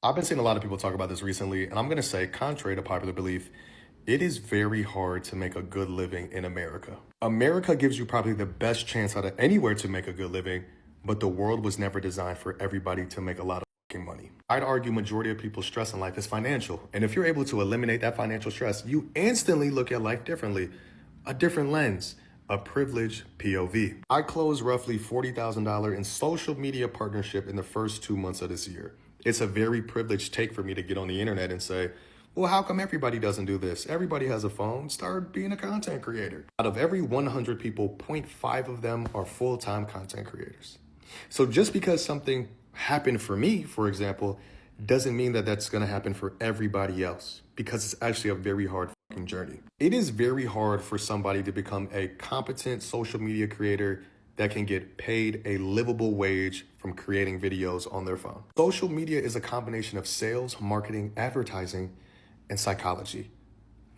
I've been seeing a lot of people talk about this recently, and I'm going to say, contrary to popular belief, it is very hard to make a good living in America. America gives you probably the best chance out of anywhere to make a good living, but the world was never designed for everybody to make a lot of fucking money. I'd argue majority of people's stress in life is financial, and if you're able to eliminate that financial stress, you instantly look at life differently, a different lens, a privileged POV. I closed roughly $40,000 in social media partnership in the first 2 months of this year. It's a very privileged take for me to get on the internet and say, well, how come everybody doesn't do this? Everybody has a phone. Start being a content creator. Out of every 100 people, zero point 0.5 of them are full-time content creators. So just because something happened for me, for example, doesn't mean that that's going to happen for everybody else, because it's actually a very hard fucking journey. It is very hard for somebody to become a competent social media creator that can get paid a livable wage from creating videos on their phone. Social media is a combination of sales, marketing, advertising, and psychology.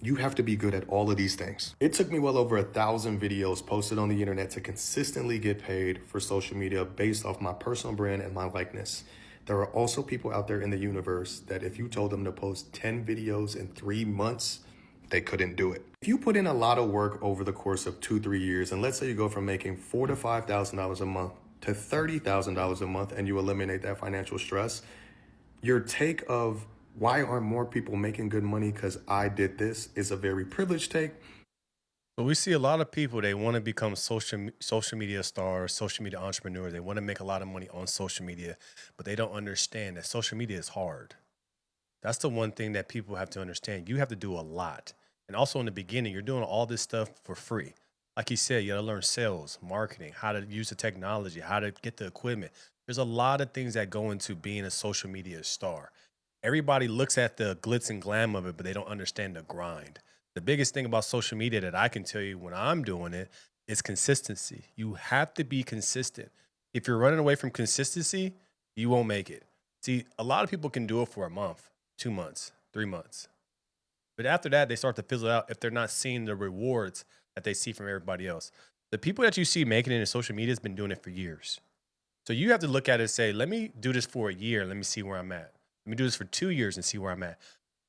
You have to be good at all of these things. It took me well over 1,000 videos posted on the internet to consistently get paid for social media based off my personal brand and my likeness. There are also people out there in the universe that if you told them to post 10 videos in 3 months, they couldn't do it. If you put in a lot of work over the course of 2, 3 years, and let's say you go from making $4,000 to $5,000 a month to $30,000 a month, and you eliminate that financial stress, your take of why aren't more people making good money because I did this is a very privileged take. But we see a lot of people, they want to become social media stars, social media entrepreneurs. They want to make a lot of money on social media, but they don't understand that social media is hard. That's the one thing that people have to understand. You have to do a lot. And also in the beginning, you're doing all this stuff for free. Like you said, you got to learn sales, marketing, how to use the technology, how to get the equipment. There's a lot of things that go into being a social media star. Everybody looks at the glitz and glam of it, but they don't understand the grind. The biggest thing about social media that I can tell you when I'm doing it is consistency. You have to be consistent. If you're running away from consistency, you won't make it. See, a lot of people can do it for a month, 2 months, 3 months. But after that, they start to fizzle out if they're not seeing the rewards that they see from everybody else. The people that you see making it in social media has been doing it for years. So you have to look at it and say, let me do this for a year. Let me see where I'm at. Let me do this for 2 years and see where I'm at.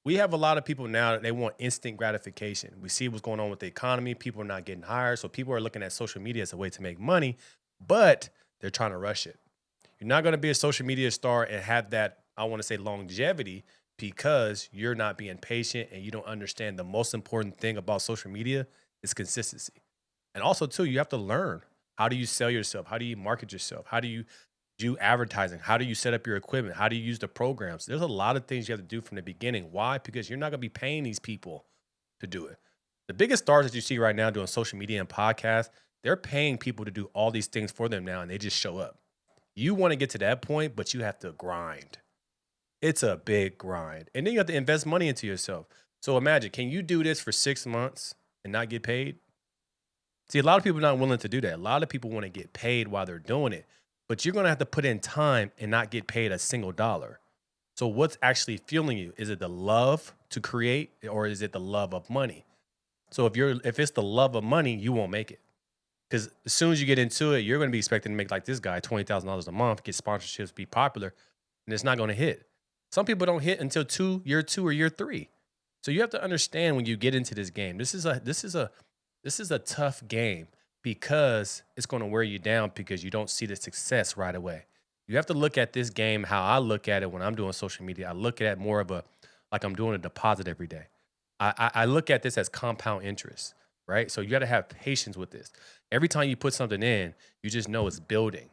We have a lot of people now that they want instant gratification. We see what's going on with the economy. People are not getting hired. So people are looking at social media as a way to make money, but they're trying to rush it. You're not going to be a social media star and have that, I want to say, longevity because you're not being patient and you don't understand the most important thing about social media is consistency. And also, too, you have to learn, how do you sell yourself? How do you market yourself? How do you do advertising? How do you set up your equipment? How do you use the programs? There's a lot of things you have to do from the beginning. Why? Because you're not going to be paying these people to do it. The biggest stars that you see right now doing social media and podcasts, they're paying people to do all these things for them now and they just show up. You want to get to that point, but you have to grind. It's a big grind. And then you have to invest money into yourself. So imagine, can you do this for 6 months and not get paid? See, a lot of people are not willing to do that. A lot of people want to get paid while they're doing it, but you're going to have to put in time and not get paid a single dollar. So, what's actually fueling you? Is it the love to create, or is it the love of money? So, if it's the love of money, you won't make it because as soon as you get into it, you're going to be expecting to make like this guy $20,000 a month, get sponsorships, be popular, and it's not going to hit. Some people don't hit until year two or year three. So you have to understand when you get into this game. This is a tough game because it's going to wear you down because you don't see the success right away. You have to look at this game how I look at it when I'm doing social media. I look at it more of a like I'm doing a deposit every day. I look at this as compound interest, right? So you got to have patience with this. Every time you put something in, you just know it's building.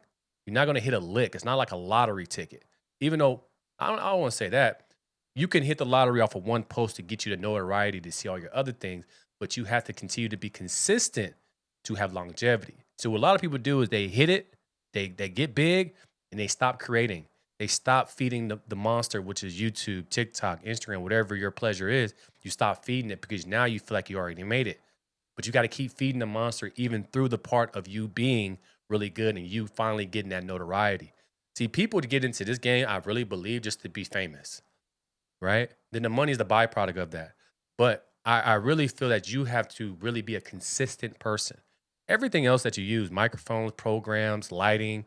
You're not going to hit a lick. It's not like a lottery ticket. Even though I don't want to say that, you can hit the lottery off of one post to get you the notoriety to see all your other things, but you have to continue to be consistent to have longevity. So what a lot of people do is they hit it, they get big, and they stop creating. They stop feeding the monster, which is YouTube, TikTok, Instagram, whatever your pleasure is. You stop feeding it because now you feel like you already made it. But you got to keep feeding the monster even through the part of you being really good and you finally getting that notoriety. See, people to get into this game, I really believe, just to be famous, right? Then the money is the byproduct of that. But I really feel that you have to really be a consistent person. Everything else that you use, microphones, programs, lighting,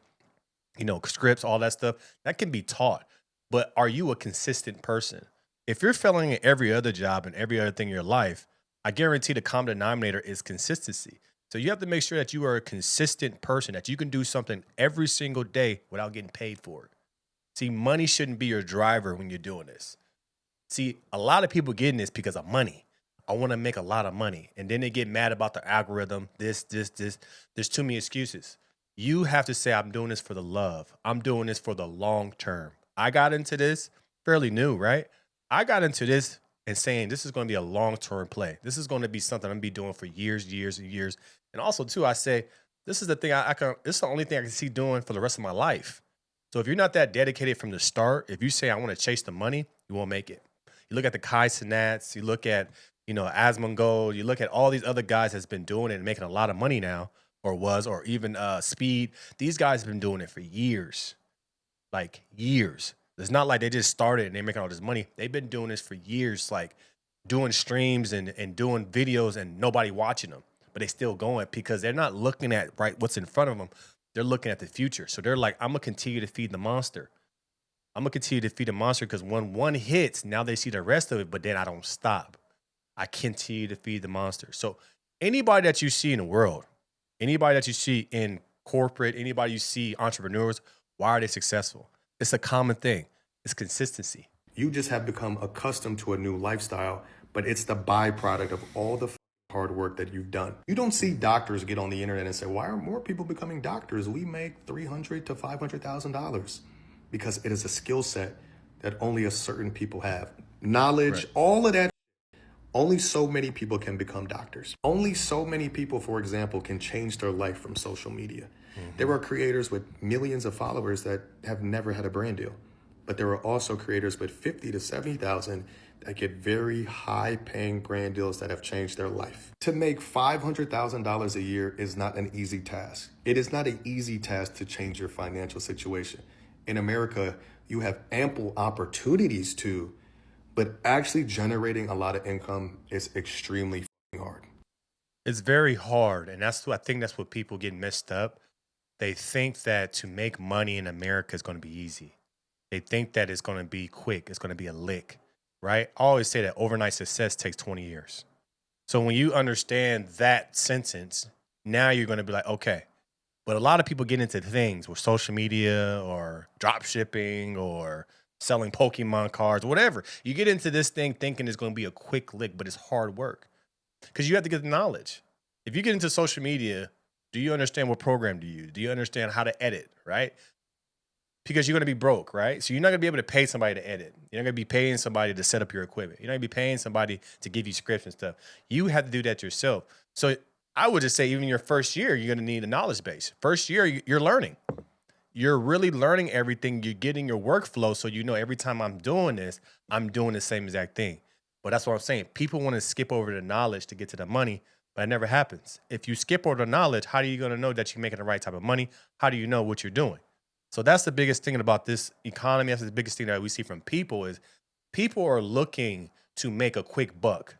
scripts, all that stuff, that can be taught. but are you a consistent person? If you're failing at every other job and every other thing in your life, I guarantee the common denominator is consistency. So you have to make sure that you are a consistent person, that you can do something every single day without getting paid for it. See, money shouldn't be your driver when you're doing this. See, a lot of people getting this because of money. I want to make a lot of money. And then they get mad about the algorithm, this. There's too many excuses. You have to say, I'm doing this for the love. I'm doing this for the long term. I got into this fairly new, right? I got into this and saying this is going to be a long-term play. This is going to be something I'm going to be doing for years, years, and years. And also, too, I say, this is the thing I can, this is the only thing I can see doing for the rest of my life. So if you're not that dedicated from the start, if you say, I want to chase the money, you won't make it. You look at the Kai Cenats, you look at, Asmongold, you look at all these other guys that's been doing it and making a lot of money now, or even Speed. These guys have been doing it for years, like years. It's not like they just started and they're making all this money. They've been doing this for years, like doing streams and doing videos and nobody watching them, but they still going because they're not looking at what's in front of them. They're looking at the future. So they're like, I'm going to continue to feed the monster. I'm going to continue to feed the monster because when one hits, now they see the rest of it, but then I don't stop. I continue to feed the monster. So anybody that you see in the world, anybody that you see in corporate, anybody you see entrepreneurs, why are they successful? It's a common thing. It's consistency. You just have become accustomed to a new lifestyle, but it's the byproduct of all the hard work that you've done. You don't see doctors get on the internet and say, why are more people becoming doctors? We make $300,000 to $500,000 because it is a skill set that only a certain people have. Knowledge, all of that. Only so many people can become doctors. Only so many people, for example, can change their life from social media. There are creators with millions of followers that have never had a brand deal, but there are also creators with 50 to 70,000 that get very high paying brand deals that have changed their life. To make $500,000 a year is not an easy task. It is not an easy task to change your financial situation. In America, you have ample opportunities to, but actually generating a lot of income is extremely hard. It's very hard. And I think that's what people get messed up. They think that to make money in America is going to be easy. They think that it's going to be quick. It's going to be a lick, right? I always say that overnight success takes 20 years. So when you understand that sentence, now you're going to be like, okay. But a lot of people get into things with social media or drop shipping or selling Pokemon cards, whatever. You get into this thing thinking it's going to be a quick lick, but it's hard work because you have to get the knowledge. If you get into social media, do you understand what program to use? Do you understand how to edit, right? Because you're going to be broke, right? So you're not going to be able to pay somebody to edit. You're not going to be paying somebody to set up your equipment. You're not going to be paying somebody to give you scripts and stuff. You have to do that yourself. So I would just say even your first year, you're going to need a knowledge base. First year, you're learning. You're really learning everything. You're getting your workflow. So you know every time I'm doing this, I'm doing the same exact thing. But that's what I'm saying. People want to skip over the knowledge to get to the money, but it never happens. If you skip over the knowledge, how are you going to know that you're making the right type of money? How do you know what you're doing? So that's the biggest thing about this economy. That's the biggest thing that we see from people is people are looking to make a quick buck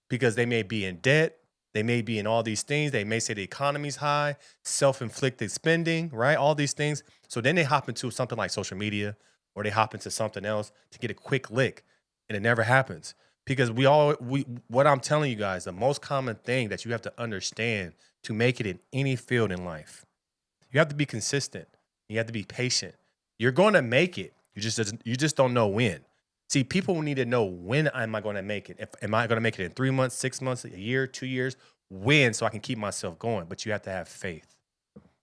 because they may be in debt. They may be in all these things. They may say the economy's high, self-inflicted spending, right? All these things. So then they hop into something like social media or they hop into something else to get a quick lick. And it never happens because what I'm telling you guys, the most common thing that you have to understand to make it in any field in life, you have to be consistent. You have to be patient. You're going to make it. You just don't know when. See, people need to know when am I going to make it? Am I going to make it in 3 months, 6 months, a year, 2 years? When, so I can keep myself going. But you have to have faith.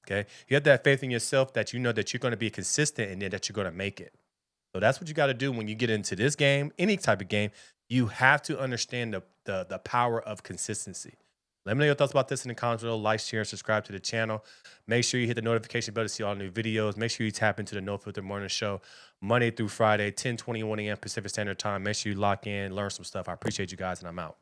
Okay? You have to have faith in yourself that you know that you're going to be consistent and then that you're going to make it. So that's what you got to do when you get into this game, any type of game. You have to understand the power of consistency. Let me know your thoughts about this in the comments below. Like, share, and subscribe to the channel. Make sure you hit the notification bell to see all new videos. Make sure you tap into the No Filter Morning Show Monday through Friday, 10:21 a.m. Pacific Standard Time. Make sure you lock in, learn some stuff. I appreciate you guys, and I'm out.